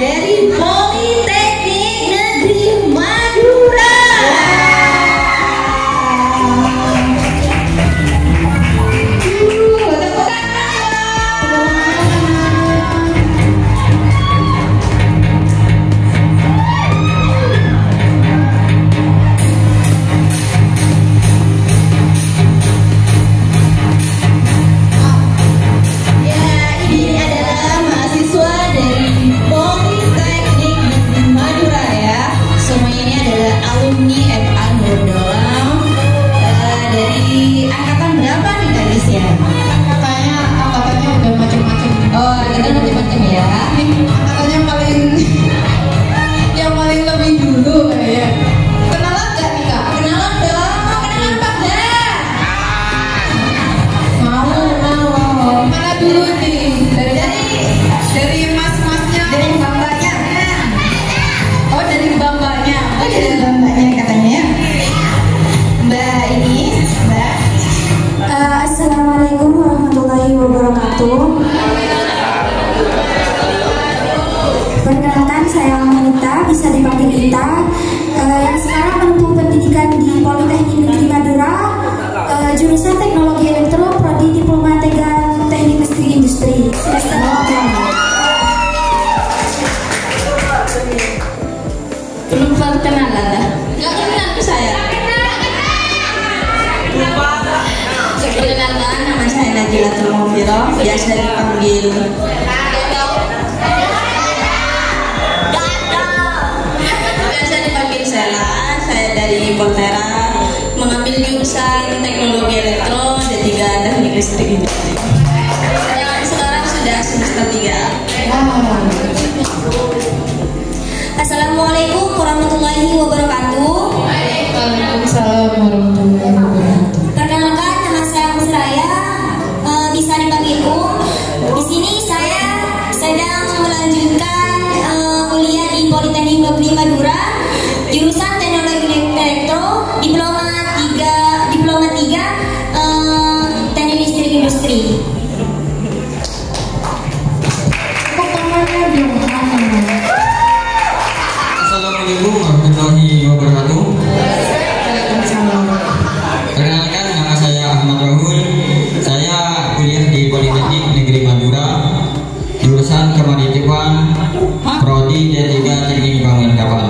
dari Politeknik Negeri Madura. Assalamualaikum warahmatullahi wabarakatuh. Perkenalkan, saya Wanita, bisa dipanggil Ita, yang sekarang menempuh pendidikan di Politeknik Negeri Madura, jurusan Teknologi Elektro, prodi Diploma Teknik Listrik Industri. Semester 4. Belum perkenalan dah. Nggak kenal ke saya. Perkenalkan, nama saya Najilatul Mufiroh, biasa dipanggil Sela. Saya dari Volterra, mengambil jurusan Teknologi Elektro D3 Teknik Listrik Industri. Yang sekarang sudah semester 3. Assalamualaikum warahmatullahi wabarakatuh. Waalaikumsalam warahmatullahi wabarakatuh. Perkenalkan, nama saya Musraya, bisa dipanggil Di sini saya sedang melanjutkan kuliah di Politeknik Negeri Madura, jurusan Teknologi Elektro, Diploma 3 Teknik Listrik Industri. Assalamualaikum warahmatullahi wabarakatuh. Perkenalkan, nama saya Ahmad Rahul. Saya kuliah di Politeknik Negeri Madura, jurusan Kemaritiman, prodi D3 Teknik Bangunan Kapal.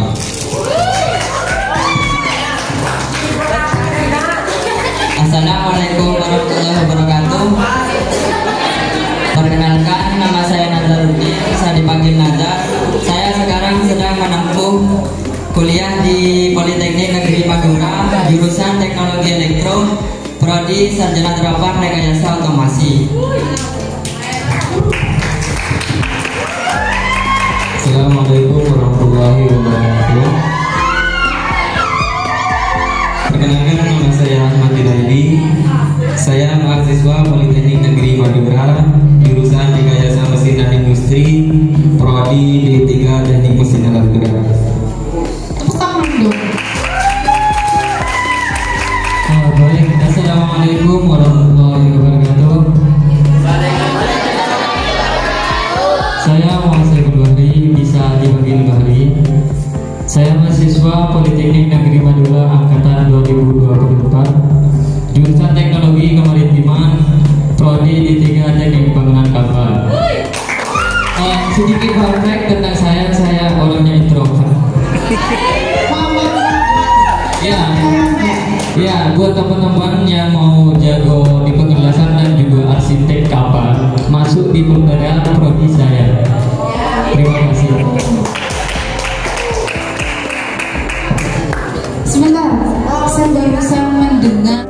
Assalamualaikum warahmatullahi wabarakatuh. Perkenalkan, nama saya Nazaruddin, bisa dipanggil Nazar. Saya sekarang sedang menempuh kuliah di Politeknik Negeri Madura, jurusan Teknologi Elektro, prodi Sarjana Terapan Rekayasa Otomasi. Assalamualaikum warahmatullahi wabarakatuh. Perkenalkan, nama saya Ahmad Hidaidi. Saya mahasiswa Politeknik Negeri Madura, jurusan Rekayasa Mesin dan Industri, prodi D3 Teknik Mesin Alat Berat. Baik, assalamualaikum warahmatullahi wabarakatuh. Saya Muhammad Bahri, bisa dipanggil Bahri. Saya mahasiswa Politeknik Negeri Madura angkatan 2024, jurusan Teknologi Kemaritiman, prodi D3 Teknik Bangunan Kapal. Sedikit fun fact tentang saya orangnya introvert. Ya, buat teman-teman yang mau jago di pengelasan dan juga arsitek kapal, masuk di Volterra prodi saya. Terima kasih. Sebentar, saya baru bisa mendengar